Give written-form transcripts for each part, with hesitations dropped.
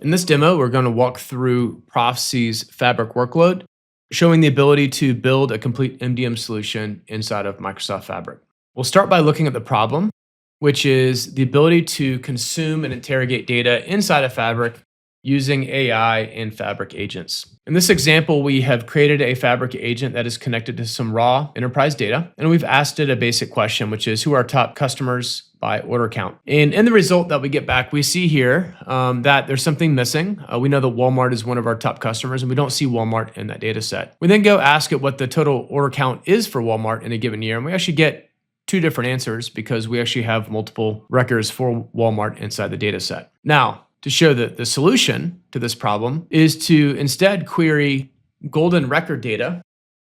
In this demo, we're going to walk through Profisee's Fabric workload, showing the ability to build a complete MDM solution inside of Microsoft Fabric. We'll start by looking at the problem, which is the ability to consume and interrogate data inside of Fabric using AI and Fabric agents. In this example, we have created a Fabric agent that is connected to some raw enterprise data, and we've asked it a basic question, which is who are our top customers by order count. And in the result that we get back, we see here that there's something missing. We know that Walmart is one of our top customers, and we don't see Walmart in that data set. We then go ask it what the total order count is for Walmart in a given year, and we actually get two different answers because we actually have multiple records for Walmart inside the data set. Now, to show that the solution to this problem is to instead query golden record data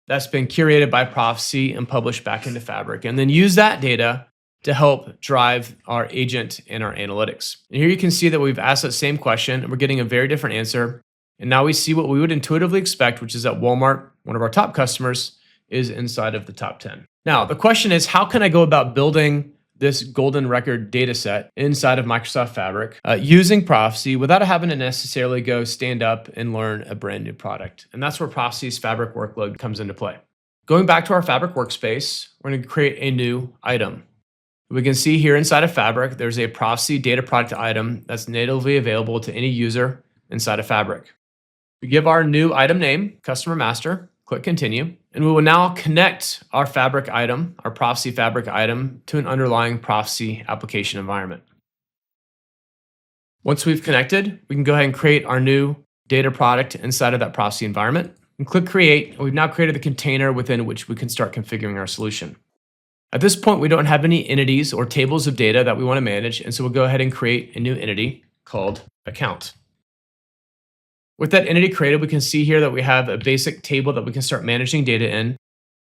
that's been curated by Profisee and published back into Fabric, and then use that data to help drive our agent and our analytics. And here you can see that we've asked that same question and we're getting a very different answer. And now we see what we would intuitively expect, which is that Walmart, one of our top customers, is inside of the top 10. Now, the question is, how can I go about building this golden record data set inside of Microsoft Fabric using Profisee without having to necessarily go stand up and learn a brand new product? And that's where Profisee's Fabric workload comes into play. Going back to our Fabric workspace, we're going to create a new item. We can see here inside of Fabric, there's a Profisee data product item that's natively available to any user inside of Fabric. We give our new item name, Customer Master, click Continue, and we will now connect our Fabric item, our Profisee Fabric item, to an underlying Profisee application environment. Once we've connected, we can go ahead and create our new data product inside of that Profisee environment, and click Create, and we've now created the container within which we can start configuring our solution. At this point, we don't have any entities or tables of data that we want to manage, and so we'll go ahead and create a new entity called Account. With that entity created, we can see here that we have a basic table that we can start managing data in.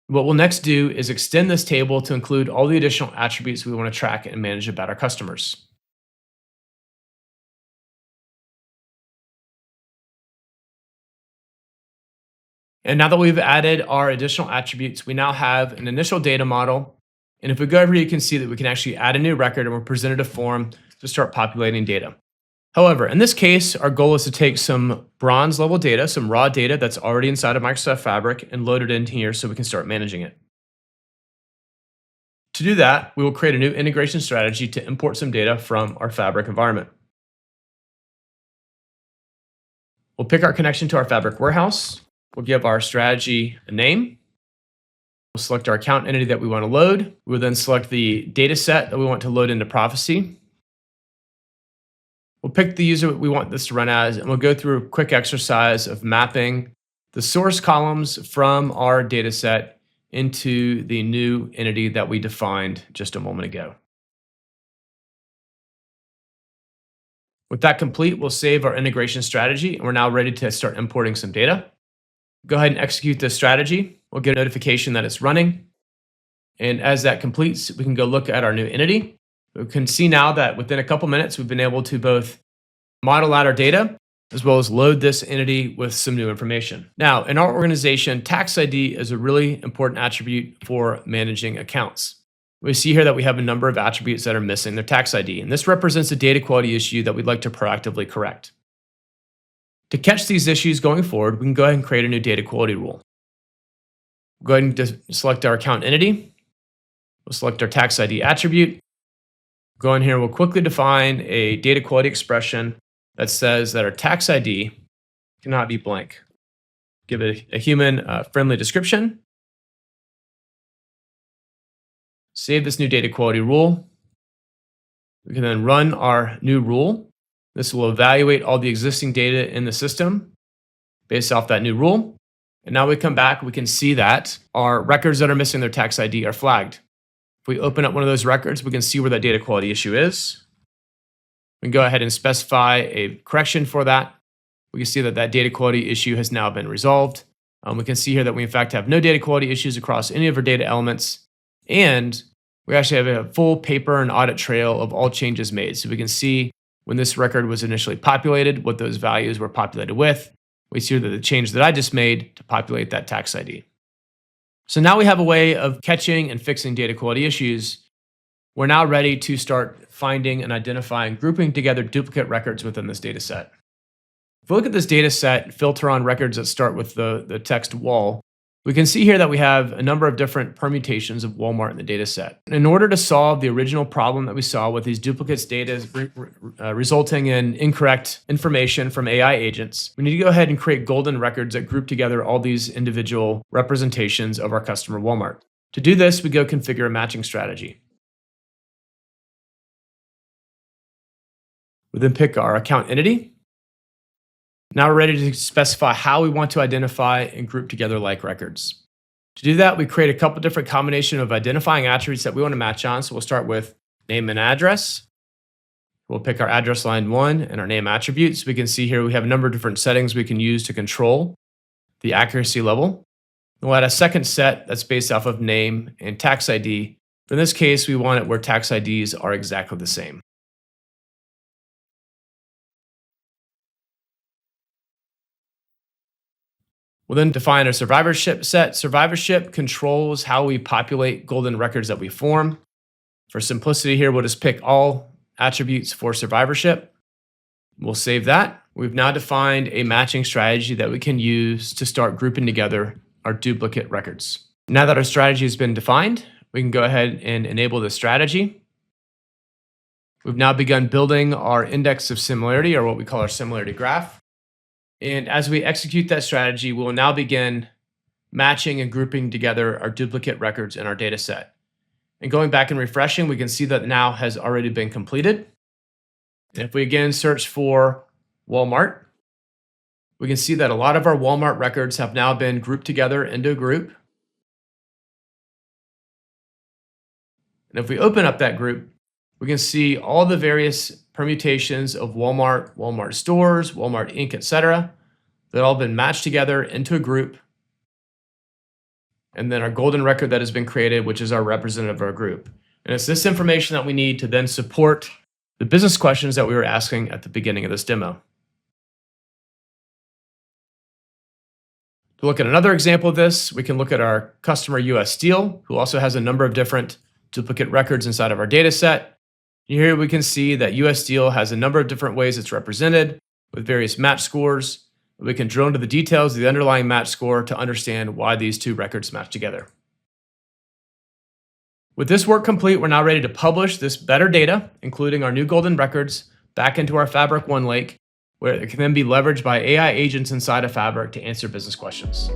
What we'll next do is extend this table to include all the additional attributes we want to track and manage about our customers. And now that we've added our additional attributes, we now have an initial data model. And if we go over here, you can see that we can actually add a new record and we're presented a form to start populating data. However, in this case, our goal is to take some bronze level data, some raw data that's already inside of Microsoft Fabric, and load it in here so we can start managing it. To do that, we will create a new integration strategy to import some data from our Fabric environment. We'll pick our connection to our Fabric warehouse. We'll give our strategy a name. We'll select our account entity that we want to load. We'll then select the data set that we want to load into Profisee. We'll pick the user we want this to run as, and we'll go through a quick exercise of mapping the source columns from our data set into the new entity that we defined just a moment ago. With that complete, we'll save our integration strategy, and we're now ready to start importing some data. Go ahead and execute this strategy. We'll get a notification that it's running. And as that completes, we can go look at our new entity. We can see now that within a couple minutes, we've been able to both model out our data as well as load this entity with some new information. Now, in our organization, tax ID is a really important attribute for managing accounts. We see here that we have a number of attributes that are missing their tax ID, and this represents a data quality issue that we'd like to proactively correct. To catch these issues going forward, we can go ahead and create a new data quality rule. Go ahead and select our account entity. We'll select our tax ID attribute. Go in here, we'll quickly define a data quality expression that says that our tax ID cannot be blank. Give it a human-friendly description. Save this new data quality rule. We can then run our new rule. This will evaluate all the existing data in the system based off that new rule. And now we come back, we can see that our records that are missing their tax ID are flagged. If we open up one of those records, we can see where that data quality issue is. We can go ahead and specify a correction for that. We can see that that data quality issue has now been resolved. We can see here that we in fact have no data quality issues across any of our data elements. And we actually have a full paper and audit trail of all changes made. So we can see when this record was initially populated, what those values were populated with. We see that the change that I just made to populate that tax ID. So now we have a way of catching and fixing data quality issues. We're now ready to start finding and identifying, grouping together duplicate records within this data set. If we look at this data set, filter on records that start with the text wall, we can see here that we have a number of different permutations of Walmart in the data set. In order to solve the original problem that we saw with these duplicates data resulting in incorrect information from AI agents, we need to go ahead and create golden records that group together all these individual representations of our customer Walmart. To do this, we go configure a matching strategy. We then pick our account entity. Now we're ready to specify how we want to identify and group together like records. To do that, we create a couple different combination of identifying attributes that we want to match on. So we'll start with name and address. We'll pick our address line 1 and our name attributes. We can see here we have a number of different settings we can use to control the accuracy level. We'll add a second set that's based off of name and tax ID. In this case, we want it where tax IDs are exactly the same. We'll then define a survivorship set. Survivorship controls how we populate golden records that we form. For simplicity here, we'll just pick all attributes for survivorship. We'll save that. We've now defined a matching strategy that we can use to start grouping together our duplicate records. Now that our strategy has been defined, we can go ahead and enable the strategy. We've now begun building our index of similarity, or what we call our similarity graph. And as we execute that strategy, we will now begin matching and grouping together our duplicate records in our data set. And going back and refreshing, we can see that now has already been completed. And if we again search for Walmart, we can see that a lot of our Walmart records have now been grouped together into a group. And if we open up that group, we can see all the various permutations of Walmart, Walmart stores, Walmart Inc., etc. that all been matched together into a group. And then our golden record that has been created, which is our representative of our group. And it's this information that we need to then support the business questions that we were asking at the beginning of this demo. To look at another example of this, we can look at our customer US Steel, who also has a number of different duplicate records inside of our data set. Here we can see that US Steel has a number of different ways it's represented with various match scores. We can drill into the details of the underlying match score to understand why these two records match together. With this work complete, we're now ready to publish this better data, including our new golden records, back into our Fabric OneLake, where it can then be leveraged by AI agents inside of Fabric to answer business questions.